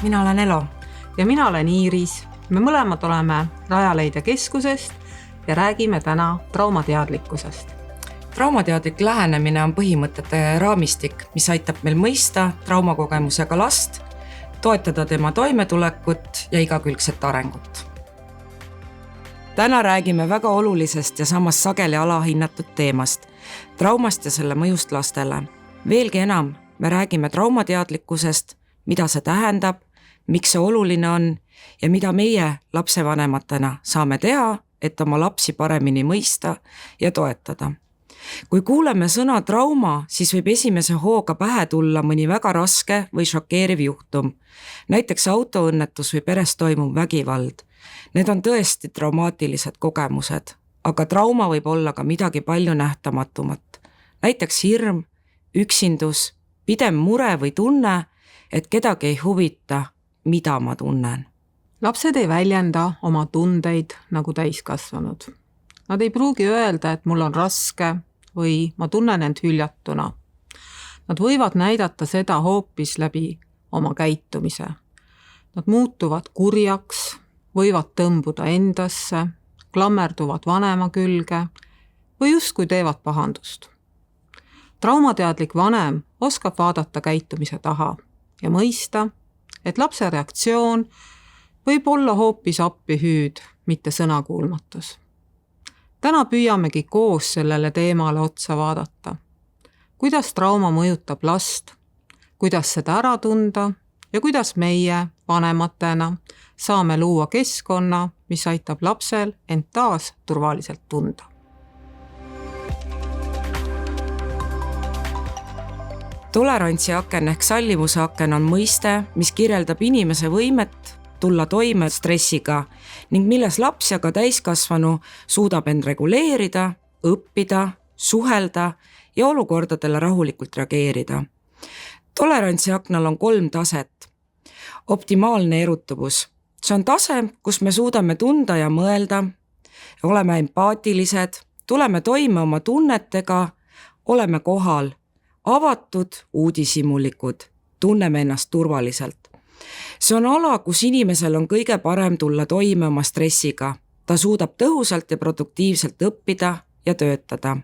mina olen Elo. Ja mina olen Iiris. Me mõlemad oleme Rajaleidja keskusest ja räägime täna traumateadlikkusest. Traumateadlik lähenemine on põhimõtete raamistik, mis aitab meil mõista traumakogemusega last, toetada tema toimetulekut ja igakülgset arengut. Täna räägime väga olulisest ja samas sageli alahinnatud teemast, traumast ja selle mõjust lastele. Veelgi enam, me räägime traumateadlikkusest, mida see tähendab, miks see oluline on ja mida meie lapsevanematena saame teha, et oma lapsi paremini mõista ja toetada. Kui kuuleme sõna trauma, siis võib esimese hooga pähe tulla mõni väga raske või šokeeriv juhtum, näiteks autoõnnetus või peres toimuv vägivald. Need on tõesti traumaatilised kogemused, aga trauma võib olla ka midagi palju nähtamatumat. Näiteks hirm, üksindus, pidev mure või tunne, et kedagi ei huvita, mida ma tunnen. Lapsed ei väljenda oma tundeid nagu täiskasvanud. Nad ei pruugi öelda, et mul on raske või ma tunnen end hüljatuna. Nad võivad näidata seda hoopis läbi oma käitumise. Nad muutuvad kurjaks, võivad tõmbuda endasse, klammerduvad vanema külge või justkui teevad pahandust. Traumateadlik vanem oskab vaadata käitumise taha ja mõista, et lapse reaktsioon võib olla hoopis appihüüd, mitte sõnakuulmatus. Täna püüamegi koos sellele teemale otsa vaadata. Kuidas trauma mõjutab last, kuidas seda ära tunda ja kuidas meie vanematena saame luua keskkonna, mis aitab lapsel end taas turvaliselt tunda. Tolerantsi aken ehk sallivuse aken on mõiste, mis kirjeldab inimese võimet tulla toime stressiga ning milles laps ja ka täiskasvanu suudab end reguleerida, õppida, suhelda ja olukordadele rahulikult reageerida. Tolerantsi aknal on 3 taset. Optimaalne erutuvus. See on tase, kus me suudame tunda ja mõelda, oleme empaatilised, tuleme toime oma tunnetega, oleme kohal, avatud, uudishimulikud, tunneme ennast turvaliselt. See on ala, kus inimesel on kõige parem tulla toime oma stressiga. Ta suudab tõhusalt ja produktiivselt õppida ja töötada.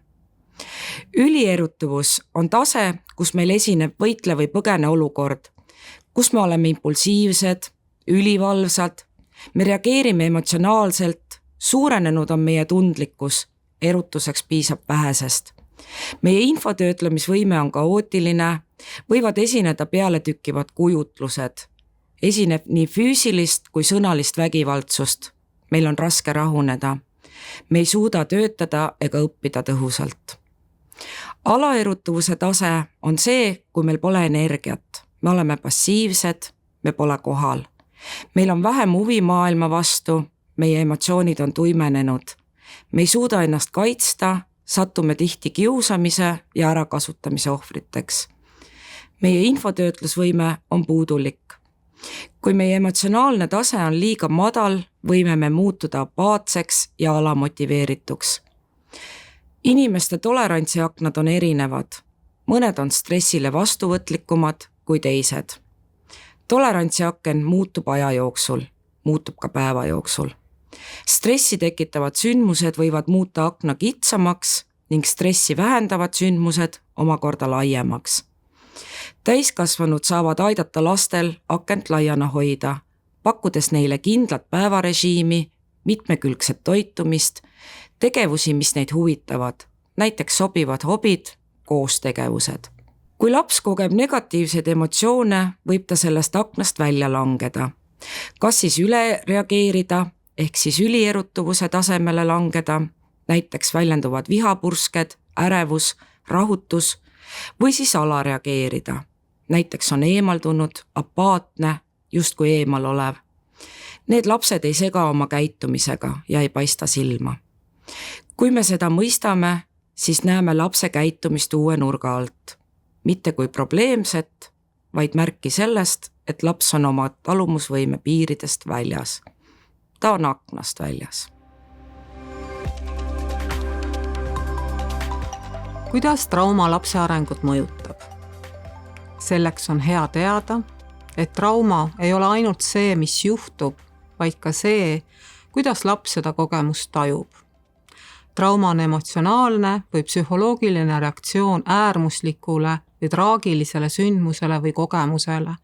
Ülierutuvus on tase, kus meil esineb võitle või põgene olukord, kus me oleme impulsiivsed, ülivalvsad, me reageerime emotsionaalselt, suurenenud on meie tundlikkus, erutuseks piisab vähesest. Meie infotöötlemisvõime on kaootiline, võivad esineda pealetükkivad kujutlused. Esineb nii füüsilist kui sõnalist vägivaldsust. Meil on raske rahuneda. Me ei suuda töötada ega õppida tõhusalt. Alaerutuvuse tase on see, kui meil pole energiat. Me oleme passiivsed, me pole kohal. Meil on vähem huvi maailma vastu, meie emotsioonid on tuimenenud. Me ei suuda ennast kaitsta, satume tihti kiusamise ja ärakasutamise ohvriteks. Meie infotöötlusvõime on puudulik. Kui meie emotsionaalne tase on liiga madal, võime me muutuda apaatseks ja alamotiveerituks. Inimeste tolerantsiaknad on erinevad. Mõned on stressile vastuvõtlikumad kui teised. Tolerantsiaken muutub aja jooksul, muutub ka päeva jooksul. Stressi tekitavad sündmused võivad muuta akna kitsamaks ning stressi vähendavad sündmused omakorda laiemaks. Täiskasvanud saavad aidata lastel akent laiana hoida, pakkudes neile kindlat päevarežiimi, mitmekülgset toitumist, tegevusi, mis neid huvitavad, näiteks sobivad hobid, koostegevused. Kui laps kogeb negatiivseid emotsioone, võib ta sellest aknast välja langeda. Kas siis üle reageerida, ehk siis ülierutuvuse tasemele langeda, näiteks väljenduvad vihapursked, ärevus, rahutus, või siis alareageerida. Näiteks on eemaldunud, apaatne, justkui eemal olev. Need lapsed ei sega oma käitumisega ja ei paista silma. Kui me seda mõistame, siis näeme lapse käitumist uue nurga alt. Mitte kui probleemset, vaid märki sellest, et laps on oma talumusvõime piiridest väljas. Ta on aknast väljas. Kuidas trauma lapse arengut mõjutab? Selleks on hea teada, et trauma ei ole ainult see, mis juhtub, vaid ka see, kuidas laps seda kogemust tajub. Trauma on emotsionaalne või psühholoogiline reaktsioon äärmuslikule või traagilisele sündmusele või kogemusele,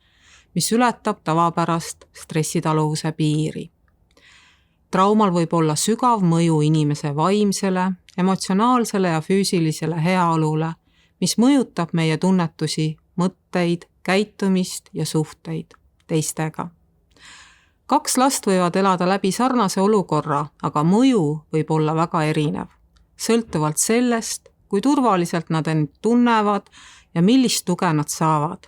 mis ületab tavapärast stressitaluvuse piiri. Traumal võib olla sügav mõju inimese vaimsele, emotsionaalsele ja füüsilisele heaolule, mis mõjutab meie tunnetusi, mõtteid, käitumist ja suhteid teistega. 2 last võivad elada läbi sarnase olukorra, aga mõju võib olla väga erinev, sõltuvalt sellest, kui turvaliselt nad end tunnevad ja millist tuge nad saavad.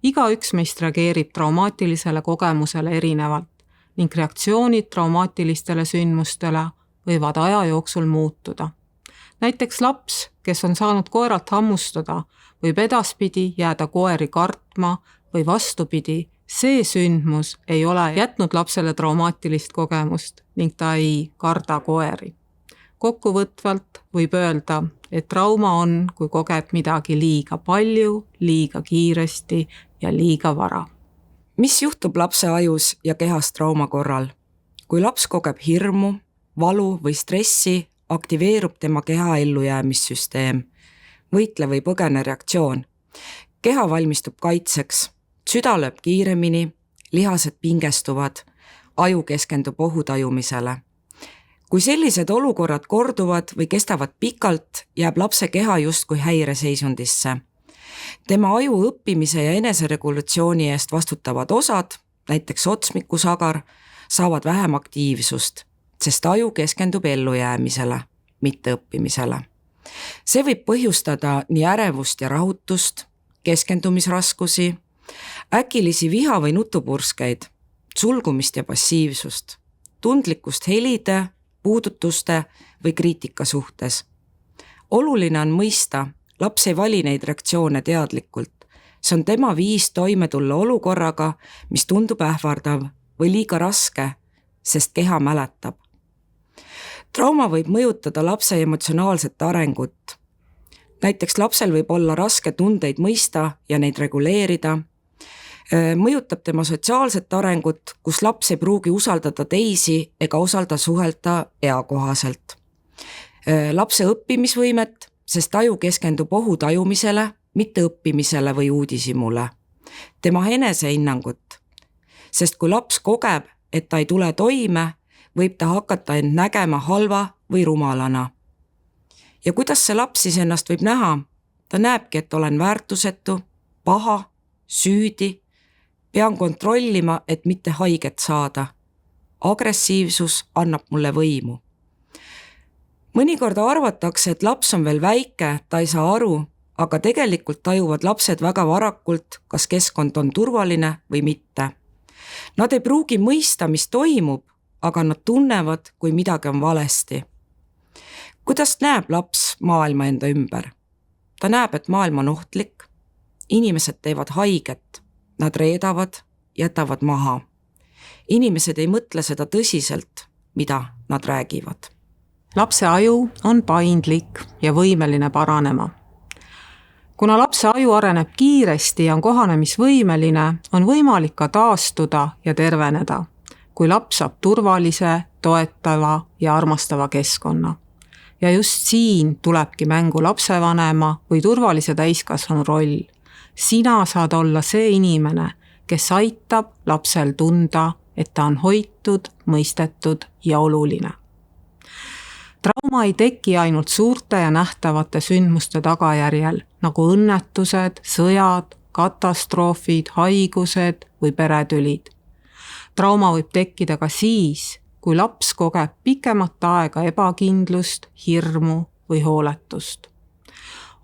Igaüks meist reageerib traumaatilisele kogemusele erinevalt ning reaktsioonid traumaatilistele sündmustele võivad aja jooksul muutuda. Näiteks laps, kes on saanud koeralt hammustada, võib edaspidi jääda koeri kartma või vastupidi, see sündmus ei ole jätnud lapsele traumaatilist kogemust ning ta ei karda koeri. Kokkuvõtvalt võib öelda, et trauma on, kui koged midagi liiga palju, liiga kiiresti ja liiga vara. Mis juhtub lapse ajus ja kehas trauma korral? Kui laps kogeb hirmu, valu või stressi, aktiveerub tema keha ellujäämissüsteem, võitle või põgene reaktsioon. Keha valmistub kaitseks, süda lööb kiiremini, lihased pingestuvad, aju keskendub ohutajumisele. Kui sellised olukorrad korduvad või kestavad pikalt, jääb lapse keha justkui häireseisundisse. Tema aju õppimise ja eneseregulatsiooni eest vastutavad osad, näiteks otsmikusagar, saavad vähem aktiivsust, sest aju keskendub ellujäämisele, mitte õppimisele. See võib põhjustada nii ärevust ja rahutust, keskendumisraskusi, äkilisi viha- või nutupurskeid, sulgumist ja passiivsust, tundlikkust helide, puudutuste või kriitika suhtes. Oluline on mõista, laps ei vali neid reaktsioone teadlikult. See on tema viis toime tulla olukorraga, mis tundub ähvardav või liiga raske, sest keha mäletab. Trauma võib mõjutada lapse emotsionaalset arengut. Näiteks lapsel võib olla raske tundeid mõista ja neid reguleerida. Mõjutab tema sotsiaalset arengut, kus laps ei pruugi usaldada teisi ega osalda suhelda eakohaselt. Lapse õppimisvõimet, sest aju keskendub ohutajumisele, mitte õppimisele või uudishimule. Tema enesehinnangut, sest kui laps kogeb, et ta ei tule toime, võib ta hakata end nägema halva või rumalana. Ja kuidas see laps siis ennast võib näha? Ta näebki, et olen väärtusetu, paha, süüdi, pean kontrollima, et mitte haiget saada. Agressiivsus annab mulle võimu. Mõnikord arvatakse, et laps on veel väike, ta ei saa aru, aga tegelikult tajuvad lapsed väga varakult, kas keskkond on turvaline või mitte. Nad ei pruugi mõista, mis toimub, aga nad tunnevad, kui midagi on valesti. Kuidas näeb laps maailma enda ümber? Ta näeb, et maailm on ohtlik, inimesed teevad haiget, nad reedavad, jätavad maha. Inimesed ei mõtle seda tõsiselt, mida nad räägivad. Lapse aju on paindlik ja võimeline paranema. Kuna lapse aju areneb kiiresti ja on kohanemisvõimeline, on võimalik ka taastuda ja terveneda, kui laps saab turvalise, toetava ja armastava keskkonna. Ja just siin tulebki mängu lapsevanema või turvalise täiskasvanu roll. Sina saad olla see inimene, kes aitab lapsel tunda, et ta on hoitud, mõistetud ja oluline. Trauma ei teki ainult suurte ja nähtavate sündmuste tagajärjel, nagu õnnetused, sõjad, katastroofid, haigused või peretülid. Trauma võib tekkida ka siis, kui laps kogeb pikemat aega ebakindlust, hirmu või hooletust.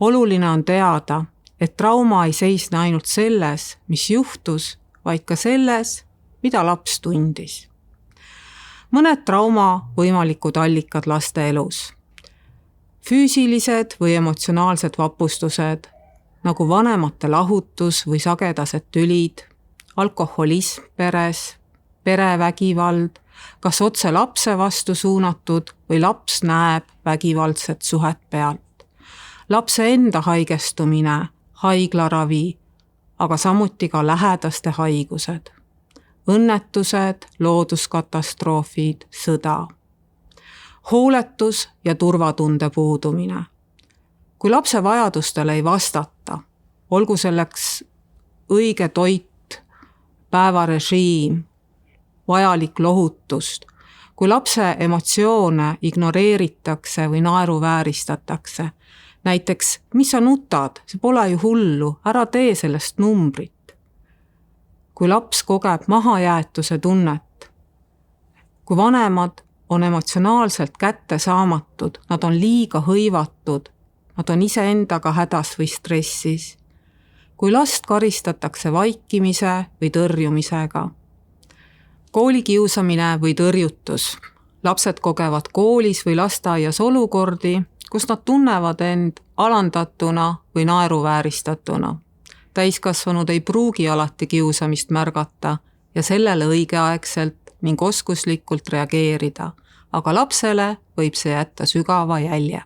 Oluline on teada, et trauma ei seisne ainult selles, mis juhtus, vaid ka selles, mida laps tundis. Mõned trauma võimalikud allikad laste elus. Füüsilised või emotsionaalsed vapustused, nagu vanemate lahutus või sagedased tülid, alkoholism peres, perevägivald, kas otse lapse vastu suunatud või laps näeb vägivaldset suhet pealt. Lapse enda haigestumine, haiglaravi, aga samuti ka lähedaste haigused, õnnetused, looduskatastroofid, sõda. Hooletus ja turvatunde puudumine. Kui lapse vajadustele ei vastata, olgu selleks õige toit, päevarežiim, vajalik lohutust, kui lapse emotsioone ignoreeritakse või naeruvääristatakse, näiteks, mis sa nutad, see pole ju hullu, ära tee sellest numbrit. Kui laps kogeb mahajäetuse tunnet, kui vanemad on emotsionaalselt kättesaamatud, nad on liiga hõivatud, nad on iseendaga hädas või stressis, kui last karistatakse vaikimise või tõrjumisega, koolikiusamine või tõrjutus. Lapsed kogevad koolis või lasteaias olukordi, kus nad tunnevad end alandatuna või naeruvääristatuna. Täiskasvanud ei pruugi alati kiusamist märgata ja sellele õigeaegselt ning oskuslikult reageerida, aga lapsele võib see jätta sügava jälje.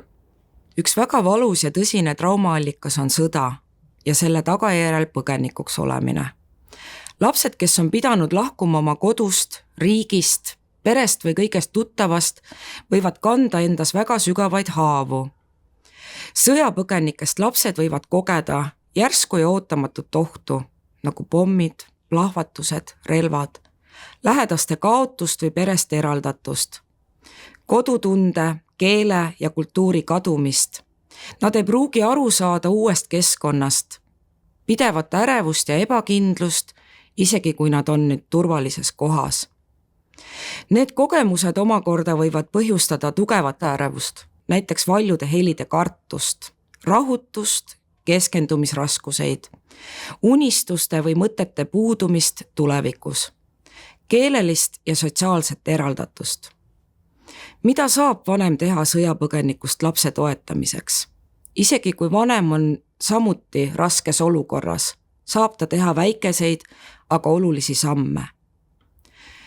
Üks väga valus ja tõsine traumaallikas on sõda ja selle tagajärjel põgenikuks olemine. Lapsed, kes on pidanud lahkuma oma kodust, riigist, perest või kõigest tuttavast, võivad kanda endas väga sügavaid haavu. Sõjapõgenikest lapsed võivad kogeda järsku ja ootamatut ohtu, nagu pommid, plahvatused, relvad, lähedaste kaotust või perest eraldatust, kodutunde, keele ja kultuuri kadumist. Nad ei pruugi aru saada uuest keskkonnast, pidevat ärevust ja ebakindlust, isegi kui nad on nüüd turvalises kohas. Need kogemused omakorda võivad põhjustada tugevat ärevust, näiteks valjude helide kartust, rahutust, keskendumisraskuseid, unistuste või mõtete puudumist tulevikus, keelelist ja sotsiaalset eraldatust. Mida saab vanem teha sõjapõgenikust lapse toetamiseks? Isegi kui vanem on samuti raskes olukorras, saab ta teha väikeseid, aga olulisi samme.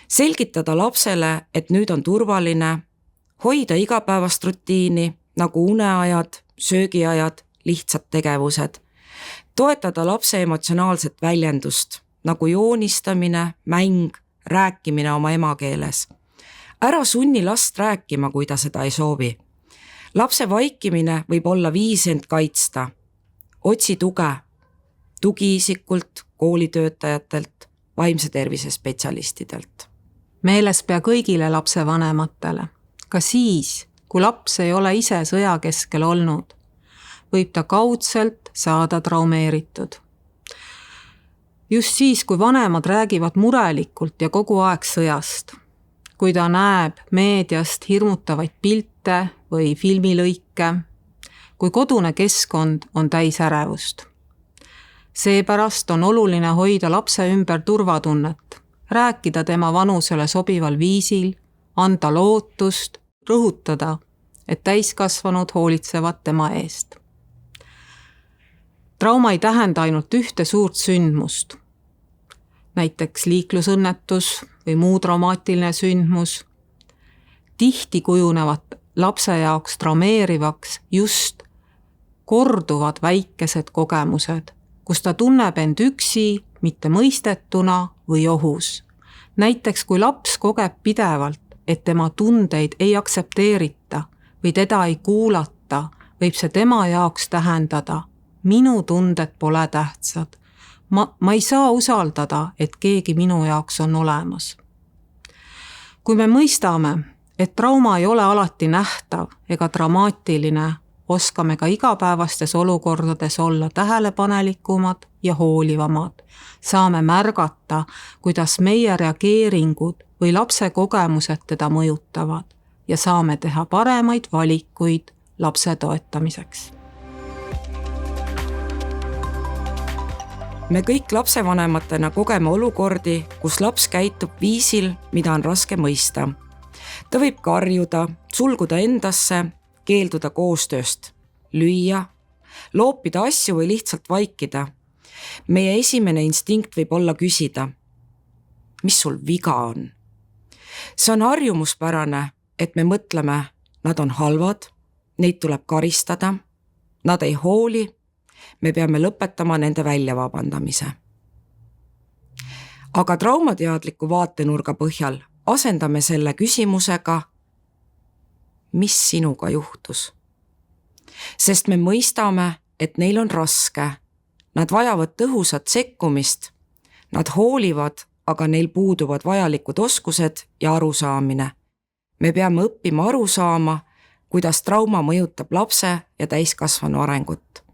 Selgitada lapsele, et nüüd on turvaline, hoida igapäevast rutiini nagu uneajad, söögiajad, lihtsad tegevused, toetada lapse emotsionaalset väljendust nagu joonistamine, mäng, rääkimine oma emakeeles. Ära sunni last rääkima, kui ta seda ei soovi. Lapse vaikimine võib olla viis end kaitsta. Otsi tuge, tugiisikult, koolitöötajatelt, vaimse tervise spetsialistidelt. Meeles pea kõigile lapse vanematele. Ka siis, kui laps ei ole ise sõja keskel olnud, võib ta kaudselt saada traumeeritud. Just siis, kui vanemad räägivad murelikult ja kogu aeg sõjast, kui ta näeb meediast hirmutavaid pilte või filmilõike, kui kodune keskkond on täis ärevust. Seepärast on oluline hoida lapse ümber turvatunnet, rääkida tema vanusele sobival viisil, anda lootust, rõhutada, et täiskasvanud hoolitsevad tema eest. Trauma ei tähenda ainult ühte suurt sündmust, näiteks liiklusõnnetus või muu traumaatiline sündmus. Tihti kujunevad lapse jaoks traumeerivaks just korduvad väikesed kogemused, kus ta tunneb end üksi, mitte mõistetuna või ohus. Näiteks kui laps kogeb pidevalt, et tema tundeid ei aktsepteerita või teda ei kuulata, võib see tema jaoks tähendada, minu tunded pole tähtsad. Ma ei saa usaldada, et keegi minu jaoks on olemas. Kui me mõistame, et trauma ei ole alati nähtav ega dramaatiline, oskame ka igapäevastes olukordades olla tähelepanelikumad ja hoolivamad. Saame märgata, kuidas meie reageeringud või lapse kogemused teda mõjutavad ja saame teha paremaid valikuid lapse toetamiseks. Me kõik lapsevanematena kogeme olukordi, kus laps käitub viisil, mida on raske mõista. Ta võib karjuda, sulguda endasse, keelduda koostööst, lüüa, loopida asju või lihtsalt vaikida. Meie esimene instinkt võib olla küsida, mis sul viga on? See on harjumuspärane, et me mõtleme, nad on halvad, neid tuleb karistada, nad ei hooli, me peame lõpetama nende väljavabandamise. Aga traumateadliku vaatenurga põhjal asendame selle küsimusega, mis sinuga juhtus? Sest me mõistame, et neil on raske, nad vajavad tõhusat sekkumist, nad hoolivad, aga neil puuduvad vajalikud oskused ja arusaamine. Me peame õppima aru saama, kuidas trauma mõjutab lapse ja täiskasvanu arengut.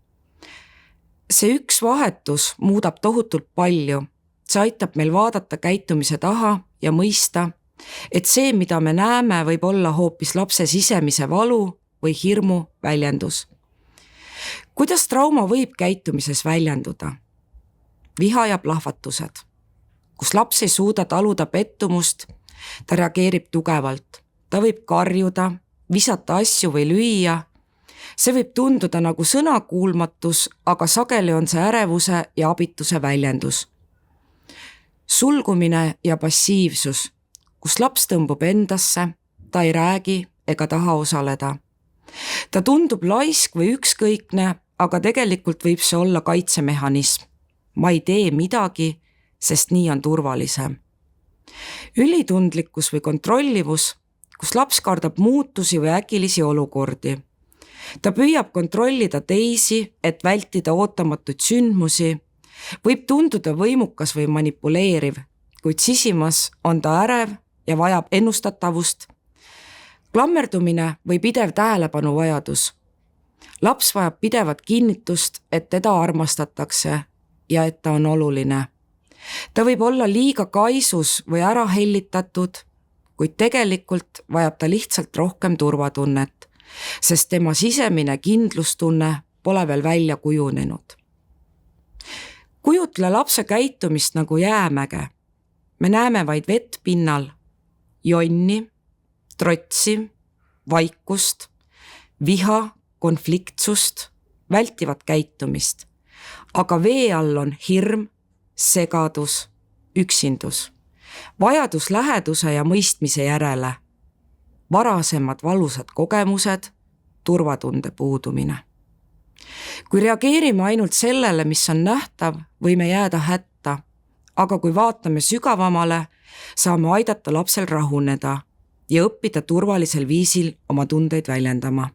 See üks vahetus muudab tohutult palju. See aitab meil vaadata käitumise taha ja mõista, et see, mida me näeme, võib olla hoopis lapse sisemise valu või hirmu väljendus. Kuidas trauma võib käitumises väljenduda? Viha ja plahvatused, kus laps ei suuda taluda pettumust, ta reageerib tugevalt, ta võib karjuda, visata asju või lüüa. See võib tunduda nagu sõnakuulmatus, aga sageli on see ärevuse ja abituse väljendus. Sulgumine ja passiivsus, kus laps tõmbub endasse, ta ei räägi ega taha osaleda. Ta tundub laisk või ükskõikne, aga tegelikult võib see olla kaitsemehhanism. Ma ei tee midagi, sest nii on turvalisem. Ülitundlikkus või kontrollivus, kus laps kardab muutusi või äkilisi olukordi. Ta püüab kontrollida teisi, et vältida ootamatuid sündmusi, võib tunduda võimukas või manipuleeriv, kuid sisimas on ta ärev ja vajab ennustatavust. Klammerdumine või pidev tähelepanu vajadus. Laps vajab pidevat kinnitust, et teda armastatakse ja et ta on oluline. Ta võib olla liiga kaisus või ära hellitatud, kuid tegelikult vajab ta lihtsalt rohkem turvatunnet, sest tema sisemine kindlustunne pole veel välja kujunenud. Kujutle lapse käitumist nagu jäämäge. Me näeme vaid vett pinnal, jonni, trotsi, vaikust, viha, konfliktsust, vältivat käitumist. Aga vee all on hirm, segadus, üksindus, vajadus läheduse ja mõistmise järele, varasemad valusad kogemused, turvatunde puudumine. Kui reageerime ainult sellele, mis on nähtav, võime jääda hätta, aga kui vaatame sügavamale, saame aidata lapsel rahuneda ja õppida turvalisel viisil oma tundeid väljendama.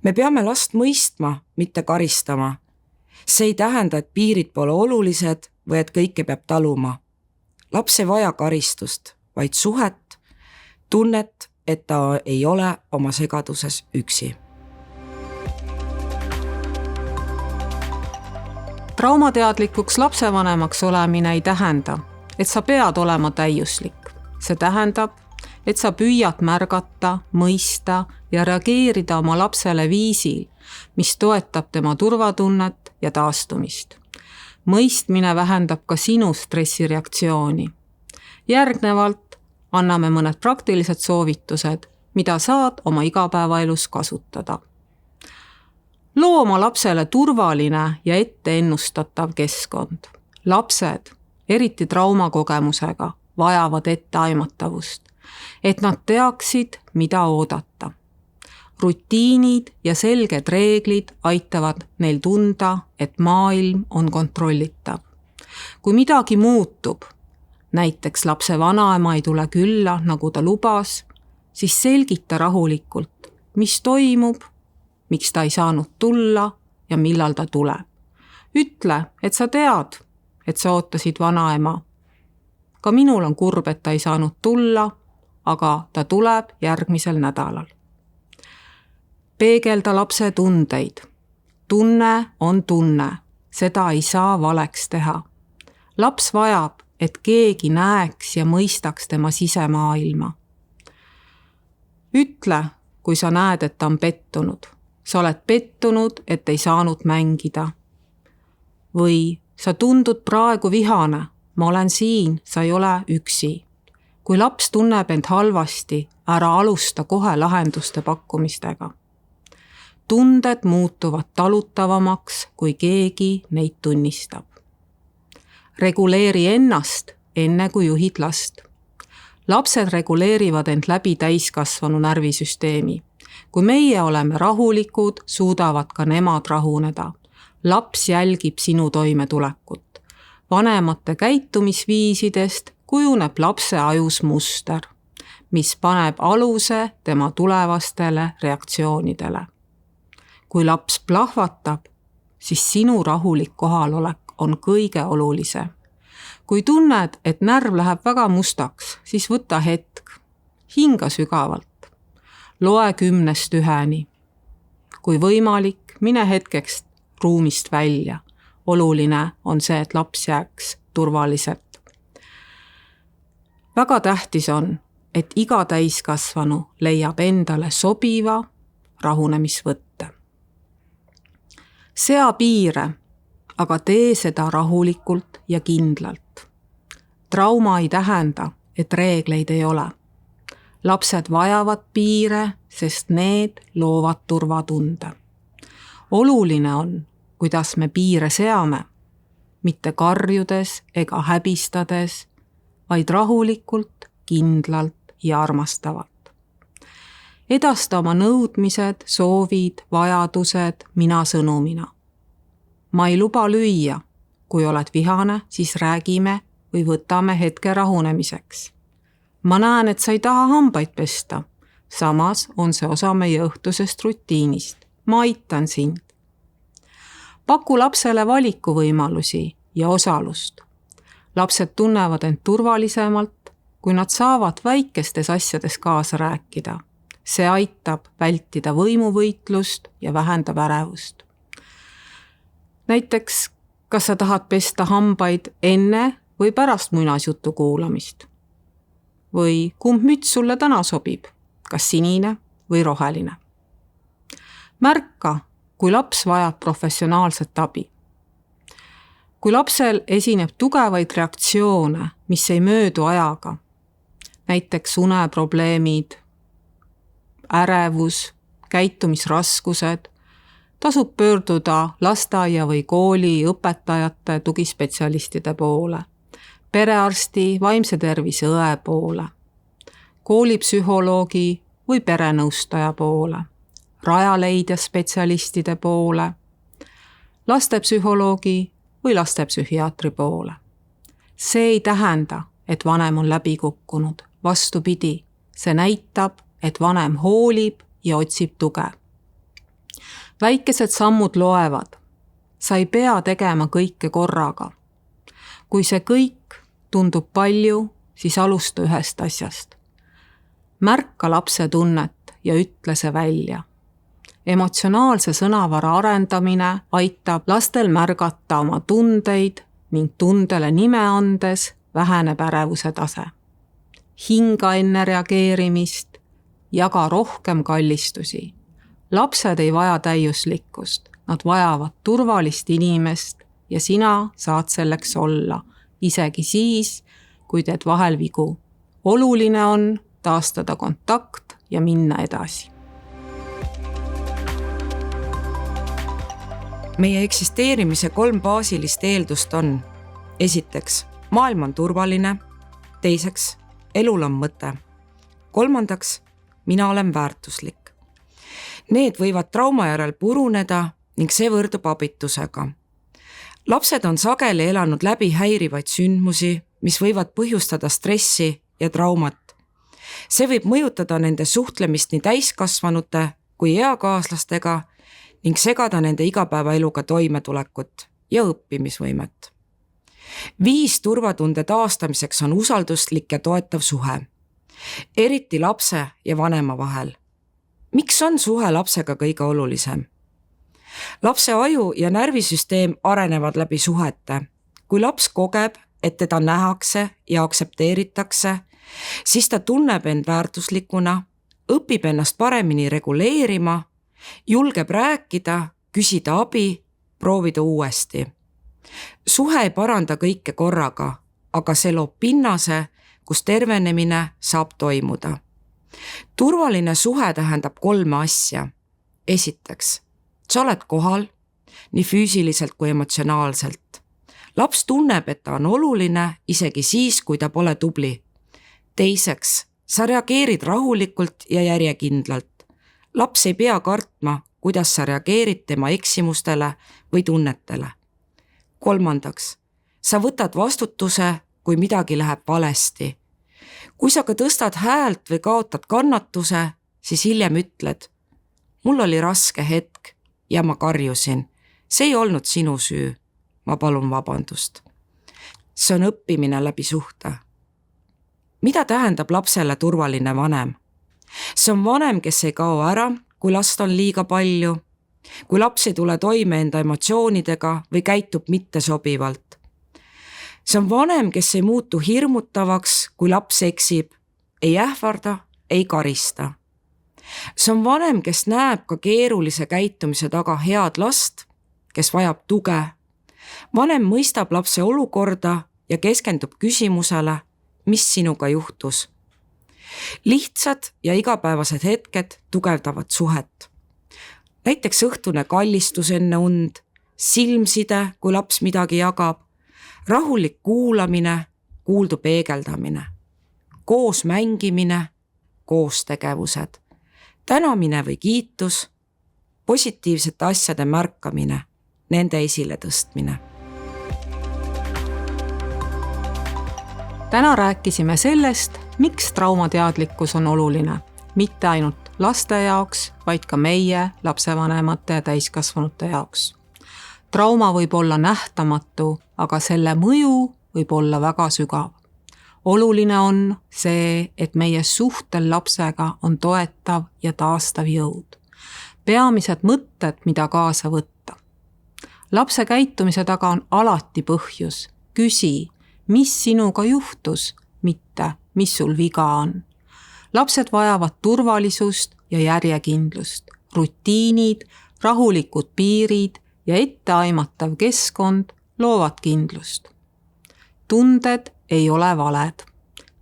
Me peame last mõistma, mitte karistama. See ei tähenda, et piirid pole olulised või et kõike peab taluma. Laps ei vaja karistust, vaid suhet, tunnet, et ta ei ole oma segaduses üksi. Traumateadlikuks lapsevanemaks olemine ei tähenda, et sa pead olema täiuslik. See tähendab, et sa püüad märgata, mõista ja reageerida oma lapsele viisil, mis toetab tema turvatunnet ja taastumist. Mõistmine vähendab ka sinu stressireaktsiooni. Järgnevalt anname mõned praktilised soovitused, mida saad oma igapäevaelus kasutada. Loo oma lapsele turvaline ja etteennustatav keskkond. Lapsed, eriti traumakogemusega, vajavad etteaimatavust, et nad teaksid, mida oodata. Rutiinid ja selged reeglid aitavad neil tunda, et maailm on kontrollitav. Kui midagi muutub, näiteks lapse vanaema ei tule külla, nagu ta lubas, siis selgita rahulikult, mis toimub, miks ta ei saanud tulla ja millal ta tuleb. Ütle, et sa tead, et sa ootasid vanaema. Ka minul on kurb, et ta ei saanud tulla, aga ta tuleb järgmisel nädalal. Peegelda lapse tundeid. Tunne on tunne, seda ei saa valeks teha. Laps vajab, et keegi näeks ja mõistaks tema sisemaailma. Ütle, kui sa näed, et ta on pettunud. Sa oled pettunud, et ei saanud mängida. Või sa tundud praegu vihane, ma olen siin, sa ei ole üksi. Kui laps tunneb end halvasti, ära alusta kohe lahenduste pakkumistega. Tunded muutuvad talutavamaks, kui keegi neid tunnistab. Reguleeri ennast, enne kui juhid last. Lapsed reguleerivad end läbi täiskasvanu närvisüsteemi. Kui meie oleme rahulikud, suudavad ka nemad rahuneda. Laps jälgib sinu toimetulekut. Vanemate käitumisviisidest kujuneb lapse ajus muster, mis paneb aluse tema tulevastele reaktsioonidele. Kui laps plahvatab, siis sinu rahulik kohalolek on kõige olulisem. Kui tunned, et närv läheb väga mustaks, siis võta hetk, hinga sügavalt, loe 10-st 1-ni. Kui võimalik, mine hetkeks ruumist välja. Oluline on see, et laps jääks turvaliselt. Väga tähtis on, et iga täiskasvanu leiab endale sobiva rahunemisvõtte. Sea piire, aga tee seda rahulikult ja kindlalt. Trauma ei tähenda, et reegleid ei ole. Lapsed vajavad piire, sest need loovad turvatunde. Oluline on, kuidas me piire seame, mitte karjudes ega häbistades, vaid rahulikult, kindlalt ja armastavalt. Edasta oma nõudmised, soovid, vajadused mina sõnumina. Ma ei luba lüüa. Kui oled vihane, siis räägime või võtame hetke rahunemiseks. Ma näen, et sa ei taha hambaid pesta. Samas on see osa meie õhtusest rutiinist. Ma aitan sind. Paku lapsele valikuvõimalusi ja osalust. Lapsed tunnevad end turvalisemalt, kui nad saavad väikestes asjades kaasa rääkida. See aitab vältida võimuvõitlust ja vähendab ärevust. Näiteks, kas sa tahad pesta hambaid enne või pärast muinasjutu kuulamist? Või kumb müts sulle täna sobib, kas sinine või roheline? Märka, kui laps vajab professionaalset abi. Kui lapsel esineb tugevaid reaktsioone, mis ei möödu ajaga, näiteks uneprobleemid, ärevus, käitumisraskused, tasub pöörduda lasteaia või kooli õpetajate tugispetsialistide poole, perearsti, vaimse tervise õe poole, koolipsühholoogi või perenõustaja poole, rajaleidja spetsialistide poole, lastepsühholoogi või lastepsühhiaatri poole. See ei tähenda, et vanem on läbi kukkunud. Vastupidi, see näitab, et vanem hoolib ja otsib tuge. Väikesed sammud loevad. Sa ei pea tegema kõike korraga. Kui see kõik tundub palju, siis alusta ühest asjast. Märka lapse tunnet ja ütle see välja. Emotsionaalse sõnavara arendamine aitab lastel märgata oma tundeid ning tundele nime andes väheneb ärevuse tase. Hinga enne reageerimist, jaga rohkem kallistusi. Lapsed ei vaja täiuslikkust, nad vajavad turvalist inimest ja sina saad selleks olla, isegi siis, kui teed vahel vigu. Oluline on taastada kontakt ja minna edasi. Meie eksisteerimise 3 baasilist eeldust on: esiteks, maailm on turvaline, teiseks, elul on mõte, kolmandaks, mina olen väärtuslik. Need võivad trauma järel puruneda ning see võrdub abitusega. Lapsed on sageli elanud läbi häirivaid sündmusi, mis võivad põhjustada stressi ja traumat. See võib mõjutada nende suhtlemist nii täiskasvanute kui eakaaslastega ning segada nende igapäevaeluga toimetulekut ja õppimisvõimet. 5 turvatunde taastamiseks on usalduslik ja toetav suhe, eriti lapse ja vanema vahel. Miks on suhe lapsega kõige olulisem? Lapse aju ja närvisüsteem arenevad läbi suhete. Kui laps kogeb, et teda nähakse ja aktsepteeritakse, siis ta tunneb end väärtuslikuna, õpib ennast paremini reguleerima, julgeb rääkida, küsida abi, proovida uuesti. Suhe ei paranda kõike korraga, aga see loob pinnase, kus tervenemine saab toimuda. Turvaline suhe tähendab 3 asja. Esiteks, sa oled kohal, nii füüsiliselt kui emotsionaalselt. Laps tunneb, et ta on oluline isegi siis, kui ta pole tubli. Teiseks, sa reageerid rahulikult ja järjekindlalt. Laps ei pea kartma, kuidas sa reageerid tema eksimustele või tunnetele. 3. sa võtad vastutuse, kui midagi läheb valesti. Kui sa ka tõstad häält või kaotad kannatuse, siis hiljem ütled, mul oli raske hetk ja ma karjusin. See ei olnud sinu süü. Ma palun vabandust. See on õppimine läbi suhte. Mida tähendab lapsele turvaline vanem? See on vanem, kes ei kao ära, kui last on liiga palju, kui laps ei tule toime enda emotsioonidega või käitub mittesobivalt. See on vanem, kes ei muutu hirmutavaks, kui laps eksib, ei ähvarda, ei karista. See on vanem, kes näeb ka keerulise käitumise taga head last, kes vajab tuge. Vanem mõistab lapse olukorda ja keskendub küsimusele, mis sinuga juhtus. Lihtsad ja igapäevased hetked tugevdavad suhet. Näiteks õhtune kallistus enne und, silmside, kui laps midagi jagab, rahulik kuulamine, kuuldu peegeldamine, koos mängimine, koos tegevused, tänamine või kiitus, positiivsete asjade märkamine, nende esile tõstmine. Täna rääkisime sellest, miks traumateadlikkus on oluline, mitte ainult laste jaoks, vaid ka meie, lapsevanemate ja täiskasvanute jaoks. Trauma võib olla nähtamatu, aga selle mõju võib olla väga sügav. Oluline on see, et meie suhtel lapsega on toetav ja taastav jõud. Peamised mõtted, mida kaasa võtta. Lapse käitumise taga on alati põhjus. Küsi, mis sinuga juhtus, mitte mis sul viga on. Lapsed vajavad turvalisust ja järjekindlust, rutiinid, rahulikud piirid ja etteaimatav keskkond loovad kindlust. Tunded ei ole valed.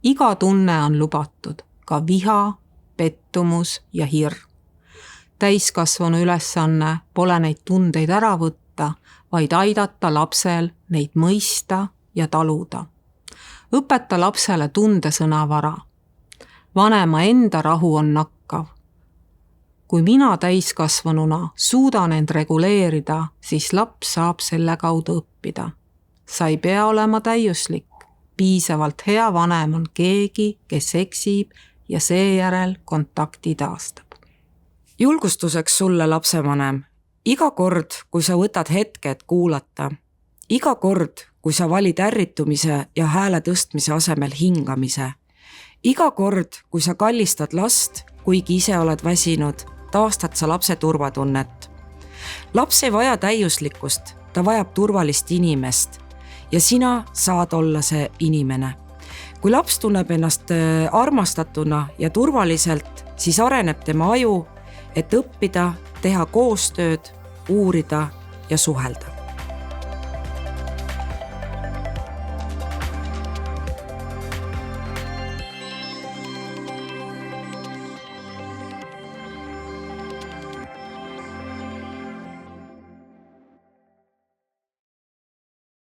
Iga tunne on lubatud, ka viha, pettumus ja hirm. Täiskasvanu ülesanne pole neid tundeid ära võtta, vaid aidata lapsel neid mõista ja taluda. Õpeta lapsele tundesõnavara. Vanema enda rahu on nakkav. Kui mina täiskasvanuna suudan end reguleerida, siis laps saab selle kaudu õppida. Sa ei pea olema täiuslik. Piisavalt hea vanem on keegi, kes eksib ja seejärel kontakti taastab. Julgustuseks sulle, lapsevanem. Iga kord, kui sa võtad hetke, et kuulata. Iga kord, kui sa valid ärritumise ja hääle tõstmise asemel hingamise. Iga kord, kui sa kallistad last, kuigi ise oled väsinud, taastad sa lapse turvatunnet. Laps ei vaja täiuslikkust, ta vajab turvalist inimest ja sina saad olla see inimene. Kui laps tunneb ennast armastatuna ja turvaliselt, siis areneb tema aju, et õppida, teha koostööd, uurida ja suhelda.